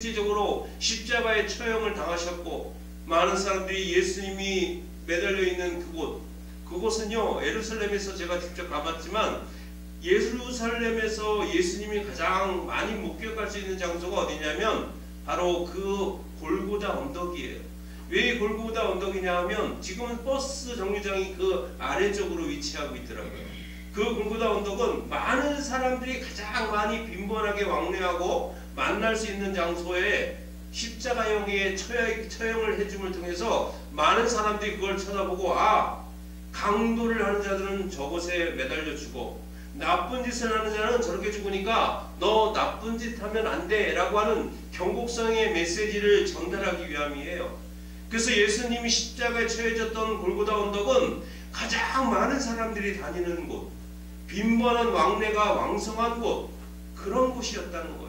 실질적으로 십자가의 처형을 당하셨고 많은 사람들이 예수님이 매달려 있는 그곳은요 예루살렘에서 제가 직접 가봤지만 예루살렘에서 예수님이 가장 많이 목격할 수 있는 장소가 어디냐면 바로 그 골고다 언덕이에요. 왜 골고다 언덕이냐 하면 지금은 버스 정류장이 그 아래쪽으로 위치하고 있더라고요. 그 골고다 언덕은 많은 사람들이 가장 많이 빈번하게 왕래하고 만날 수 있는 장소에 십자가형의 처형을 해줌을 통해서 많은 사람들이 그걸 쳐다보고 강도를 하는 자들은 저곳에 매달려 주고 나쁜 짓을 하는 자는 저렇게 죽으니까 너 나쁜 짓 하면 안 돼 라고 하는 경고성의 메시지를 전달하기 위함이에요. 그래서 예수님이 십자가에 처해졌던 골고다 언덕은 가장 많은 사람들이 다니는 곳, 빈번한 왕래가 왕성한 곳, 그런 곳이었다는 거예요.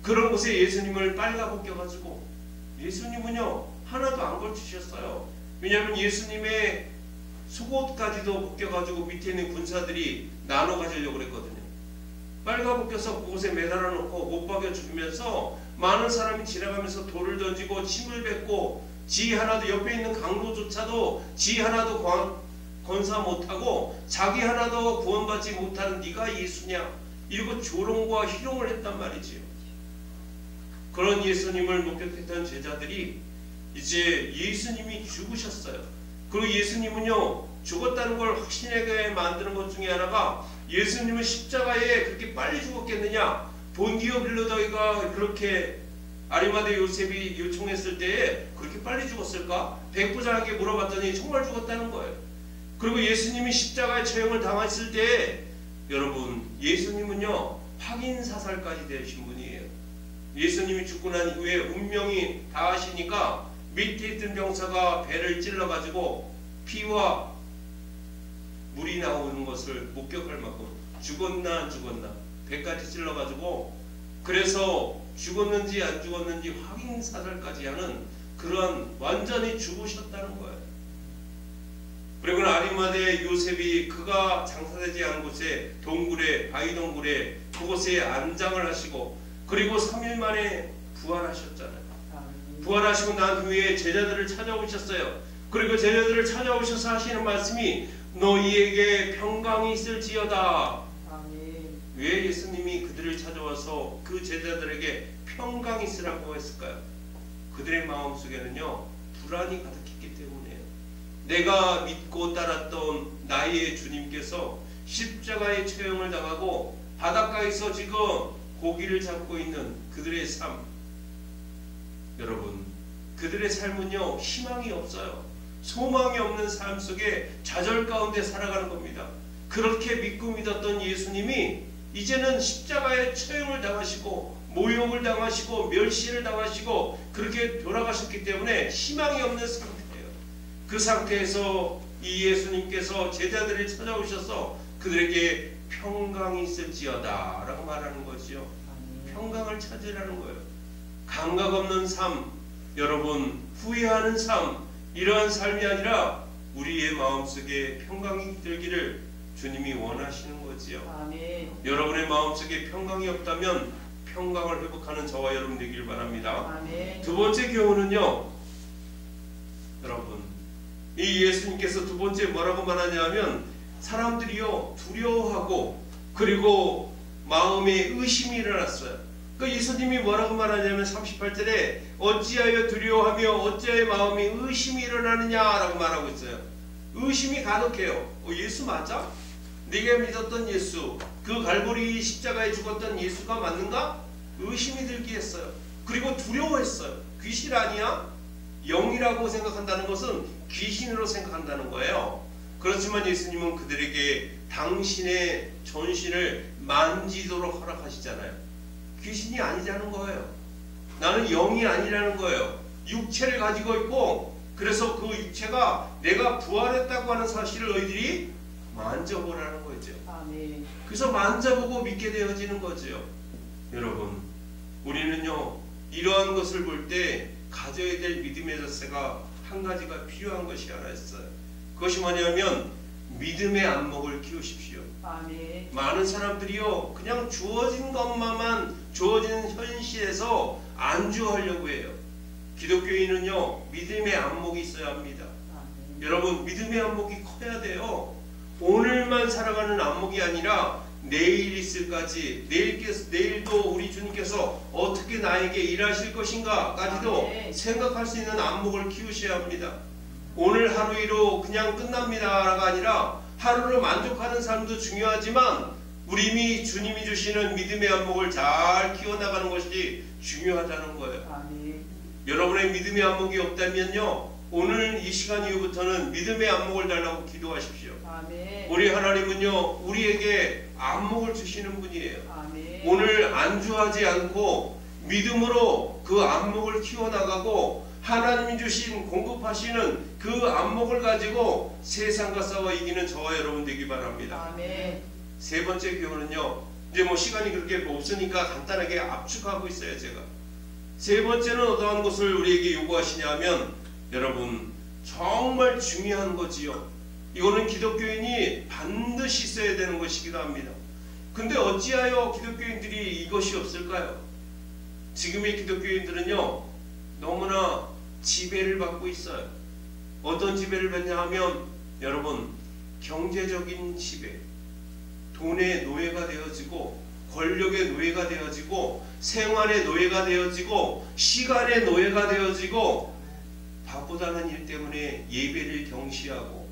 그런 곳에 예수님을 빨가벗겨가지고 예수님은요 하나도 안 걸치셨어요. 왜냐하면 예수님의 속옷까지도 벗겨가지고 밑에 있는 군사들이 나눠 가지려고 그랬거든요. 빨가벗겨서 그곳에 매달아 놓고 못 박여 죽이면서 많은 사람이 지나가면서 돌을 던지고 침을 뱉고 지 하나도 옆에 있는 강도조차도 지 하나도 건사 못하고 자기 하나도 구원받지 못하는 네가 예수냐 이러고 조롱과 희롱을 했단 말이지요. 그런 예수님을 목격했던 제자들이 이제 예수님이 죽으셨어요. 그리고 예수님은요 죽었다는 걸 확신하게 만드는 것 중에 하나가 예수님은 십자가에 그렇게 빨리 죽었겠느냐, 본디오 빌라도가 그렇게 아리마대 요셉이 요청했을 때에 그렇게 빨리 죽었을까? 백부장에게 물어봤더니 정말 죽었다는 거예요. 그리고 예수님이 십자가의 처형을 당했을 때 여러분 예수님은요 확인사살까지 되신 분이에요. 예수님이 죽고 난 이후에 운명이 다하시니까 밑에 있던 병사가 배를 찔러가지고 피와 물이 나오는 것을 목격할 만큼 죽었나 안 죽었나 배까지 찔러가지고 그래서 죽었는지 안 죽었는지 확인사살까지 하는 그러한 완전히 죽으셨다는 거예요. 그리고 아리마대 요셉이 그가 장사되지 않은 곳에 동굴에 바위 동굴에 그곳에 안장을 하시고 그리고 3일 만에 부활하셨잖아요. 부활하시고 난 후에 제자들을 찾아오셨어요. 그리고 제자들을 찾아오셔서 하시는 말씀이 너희에게 평강이 있을지어다. 왜 예수님이 그들을 찾아와서 그 제자들에게 평강이 있으라고 했을까요? 그들의 마음속에는요 불안이 가득했기 때문이에요. 내가 믿고 따랐던 나의 주님께서 십자가의 처형을 당하고 바닷가에서 지금 고기를 잡고 있는 그들의 삶, 여러분 그들의 삶은요 희망이 없어요. 소망이 없는 삶 속에 좌절 가운데 살아가는 겁니다. 그렇게 믿고 믿었던 예수님이 이제는 십자가의 처형을 당하시고 모욕을 당하시고 멸시를 당하시고 그렇게 돌아가셨기 때문에 희망이 없는 상태예요. 그 상태에서 이 예수님께서 제자들을 찾아오셔서 그들에게 평강이 있을지어다 라고 말하는 거지요. 평강을 찾으라는 거예요. 감각 없는 삶, 여러분 후회하는 삶, 이러한 삶이 아니라 우리의 마음속에 평강이 들기를 주님이 원하시는 거지요. 아멘. 여러분의 마음속에 평강이 없다면 평강을 회복하는 저와 여러분 되길 바랍니다. 아멘. 두 번째 교훈은요, 여러분 이 예수님께서 두 번째 뭐라고 말하냐 하면 사람들이요 두려워하고 그리고 마음에 의심이 일어났어요. 그 예수님이 뭐라고 말하냐면 38절에 어찌하여 두려워하며 어찌하여 마음이 의심이 일어나느냐 라고 말하고 있어요. 의심이 가득해요. 예수 맞아? 네가 믿었던 예수, 그 갈보리 십자가에 죽었던 예수가 맞는가? 의심이 들게 했어요. 그리고 두려워했어요. 귀신 아니야? 영이라고 생각한다는 것은 귀신으로 생각한다는 거예요. 그렇지만 예수님은 그들에게 당신의 전신을 만지도록 허락하시잖아요. 귀신이 아니라는 거예요. 나는 영이 아니라는 거예요. 육체를 가지고 있고 그래서 그 육체가 내가 부활했다고 하는 사실을 너희들이 만져보라는 거죠. 아멘. 그래서 만져보고 믿게 되어지는 거죠. 여러분 우리는요 이러한 것을 볼 때 가져야 될 믿음의 자세가 한 가지가 필요한 것이 하나 있어요. 그것이 뭐냐면 믿음의 안목을 키우십시오. 아멘. 많은 사람들이요 그냥 주어진 것만 주어진 현실에서 안주하려고 해요. 기독교인은요, 믿음의 안목이 있어야 합니다. 여러분, 믿음의 안목이 커야 돼요. 오늘만 살아가는 안목이 아니라 내일 있을까지, 내일도 우리 주님께서 어떻게 나에게 일하실 것인가까지도 생각할 수 있는 안목을 키우셔야 합니다. 오늘 하루 일로 그냥 끝납니다가 아니라 하루로 만족하는 삶도 중요하지만 우리 주님이 주시는 믿음의 안목을 잘 키워나가는 것이 중요하다는 거예요. 여러분의 믿음의 안목이 없다면요, 오늘 이 시간 이후부터는 믿음의 안목을 달라고 기도하십시오. 우리 하나님은요, 우리에게 안목을 주시는 분이에요. 오늘 안주하지 않고 믿음으로 그 안목을 키워나가고 하나님이 주신 공급하시는 그 안목을 가지고 세상과 싸워 이기는 저와 여러분 되기 바랍니다. 세 번째 교훈은요, 이제 뭐 시간이 그렇게 없으니까 간단하게 압축하고 있어요. 제가 세 번째는 어떠한 것을 우리에게 요구하시냐면, 여러분 정말 중요한 거지요. 이거는 기독교인이 반드시 써야 되는 것이기도 합니다. 근데 어찌하여 기독교인들이 이것이 없을까요? 지금의 기독교인들은요, 너무나 지배를 받고 있어요. 어떤 지배를 받냐 하면, 여러분 경제적인 지배, 돈의 노예가 되어지고 권력의 노예가 되어지고 생활의 노예가 되어지고 시간의 노예가 되어지고 바쁘다는 일 때문에 예배를 경시하고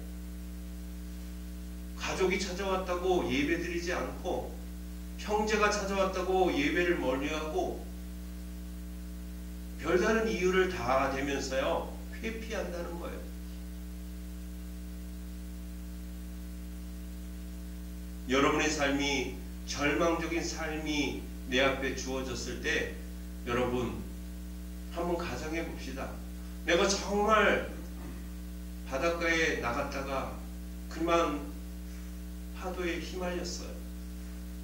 가족이 찾아왔다고 예배드리지 않고 형제가 찾아왔다고 예배를 멀리하고 별다른 이유를 다 대면서요 회피한다는 거예요. 여러분의 삶이 절망적인 삶이 내 앞에 주어졌을 때 여러분 한번 가정해 봅시다. 내가 정말 바닷가에 나갔다가 그만 파도에 휘말렸어요.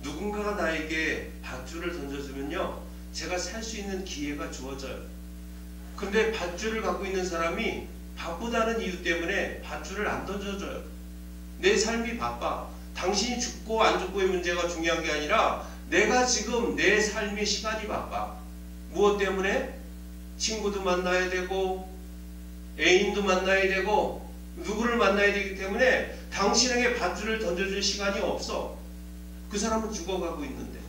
누군가가 나에게 밧줄을 던져주면요, 제가 살 수 있는 기회가 주어져요. 근데 밧줄을 갖고 있는 사람이 바쁘다는 이유 때문에 밧줄을 안 던져줘요. 내 삶이 바빠. 당신이 죽고 안 죽고의 문제가 중요한 게 아니라 내가 지금 내 삶의 시간이 바빠. 무엇 때문에? 친구도 만나야 되고 애인도 만나야 되고 누구를 만나야 되기 때문에 당신에게 밧줄을 던져줄 시간이 없어. 그 사람은 죽어가고 있는데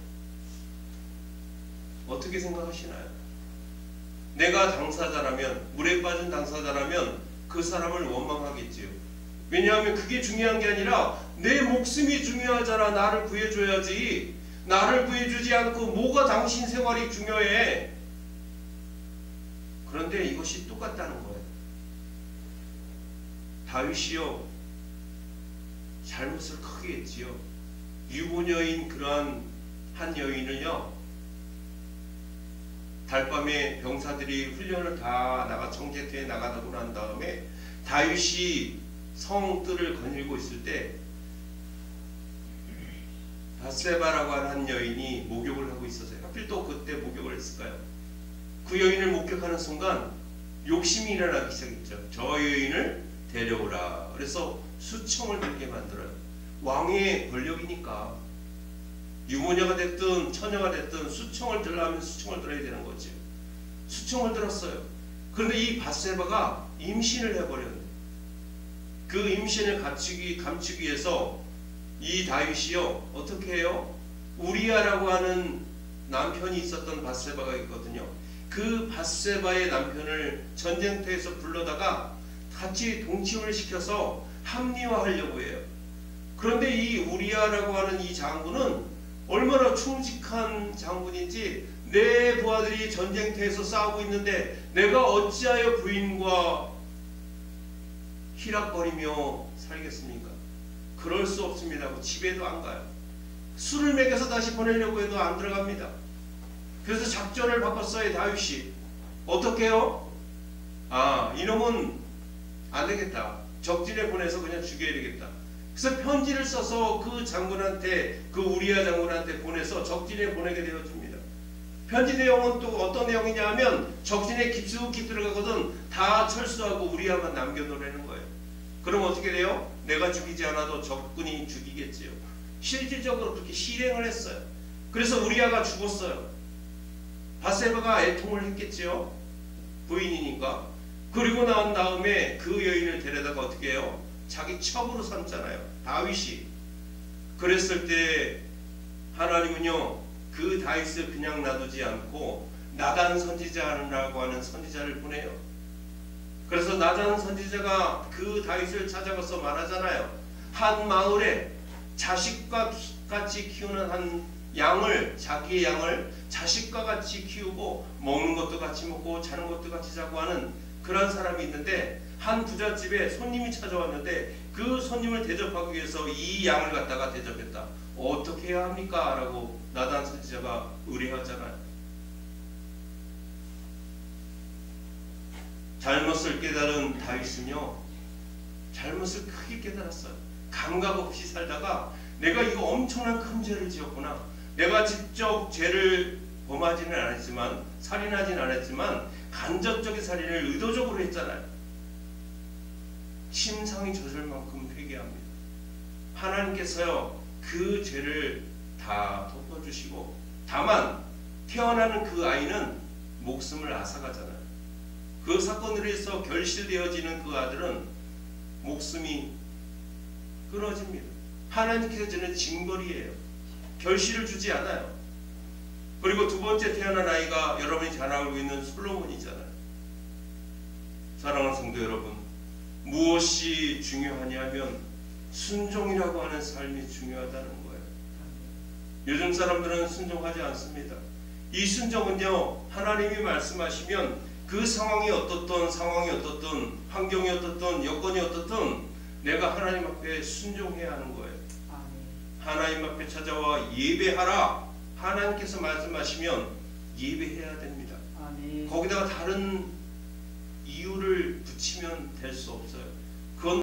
어떻게 생각하시나요? 내가 당사자라면, 물에 빠진 당사자라면 그 사람을 원망하겠지요. 왜냐하면 그게 중요한 게 아니라 내 목숨이 중요하잖아. 나를 구해줘야지. 나를 구해주지 않고 뭐가 당신 생활이 중요해. 그런데 이것이 똑같다는 거예요. 다윗이요, 잘못을 크게 했지요. 유부녀인 그러한 한 여인을요, 달밤에 병사들이 훈련을 다 나가 정제터에 나가고 난 다음에 다윗이 성뜰을 거닐고 있을 때 밧세바라고 하는 한 여인이 목욕을 하고 있었어요. 하필 또 그때 목욕을 했을까요? 그 여인을 목격하는 순간 욕심이 일어나기 시작했죠. 저 여인을 데려오라. 그래서 수청을 들게 만들어요. 왕의 권력이니까 유모녀가 됐든 처녀가 됐든 수청을 들려면 수청을 들어야 되는 거죠. 수청을 들었어요. 그런데 이 밧세바가 임신을 해버렸네. 그 임신을 감추기 위해서 이 다윗이요, 어떻게 해요? 우리아라고 하는 남편이 있었던 밧세바가 있거든요. 그 밧세바의 남편을 전쟁터에서 불러다가 같이 동침을 시켜서 합리화하려고 해요. 그런데 이 우리아라고 하는 이 장군은 얼마나 충직한 장군인지, 내 부하들이 전쟁터에서 싸우고 있는데 내가 어찌하여 부인과 희락거리며 살겠습니까? 그럴 수 없습니다. 집에도 안 가요. 술을 먹여서 다시 보내려고 해도 안 들어갑니다. 그래서 작전을 바꿨어요. 다윗이 어떻게 해요? 이놈은 안 되겠다. 적진에 보내서 그냥 죽여야 되겠다. 그래서 편지를 써서 그 장군한테, 그 우리아 장군한테 보내서 적진에 보내게 되어줍니다. 편지 내용은 또 어떤 내용이냐 하면 적진에 깊숙이 들어가거든 다 철수하고 우리아만 남겨놓으라는 거예요. 그럼 어떻게 돼요? 내가 죽이지 않아도 적군이 죽이겠지요. 실질적으로 그렇게 실행을 했어요. 그래서 우리아가 죽었어요. 바세바가 애통을 했겠지요. 부인이니까. 그리고 난 다음에 그 여인을 데려다가 어떻게 해요? 자기 첩으로 삼잖아요. 다윗이. 그랬을 때 하나님은요, 그 다윗을 그냥 놔두지 않고 나단 선지자라고 하는 선지자를 보내요. 그래서 나단 선지자가 그 다윗을 찾아가서 말하잖아요. 한 마을에 자식과 같이 키우는 한 양을, 자기의 양을 자식과 같이 키우고 먹는 것도 같이 먹고 자는 것도 같이 자고 하는 그런 사람이 있는데, 한 부잣집에 손님이 찾아왔는데 그 손님을 대접하기 위해서 이 양을 갖다가 대접했다. 어떻게 해야 합니까? 라고 나단 선지자가 의뢰하잖아요. 잘못을 깨달은 다윗은요, 잘못을 크게 깨달았어요. 감각 없이 살다가 내가 이거 엄청난 큰 죄를 지었구나. 내가 직접 죄를 범하지는 않았지만, 살인하지는 않았지만 간접적인 살인을 의도적으로 했잖아요. 심상이 젖을 만큼 회개합니다. 하나님께서요, 그 죄를 다 덮어주시고, 다만 태어나는 그 아이는 목숨을 앗아가잖아요. 그 사건으로 해서 결실되어지는 그 아들은 목숨이 끊어집니다. 하나님께서 주는 징벌이에요. 결실을 주지 않아요. 그리고 두 번째 태어난 아이가 여러분이 잘 알고 있는 솔로몬이잖아요. 사랑하는 성도 여러분, 무엇이 중요하냐면 순종이라고 하는 삶이 중요하다는 거예요. 요즘 사람들은 순종하지 않습니다. 이 순종은요, 하나님이 말씀하시면 그 상황이 어떻든, 상황이 어떻든, 환경이 어떻든, 여건이 어떻든 내가 하나님 앞에 순종해야 하는 거예요. 하나님 앞에 찾아와 예배하라. 하나님께서 말씀하시면 예배해야 됩니다. 거기다가 다른 이유를 붙이면 될 수 없어요.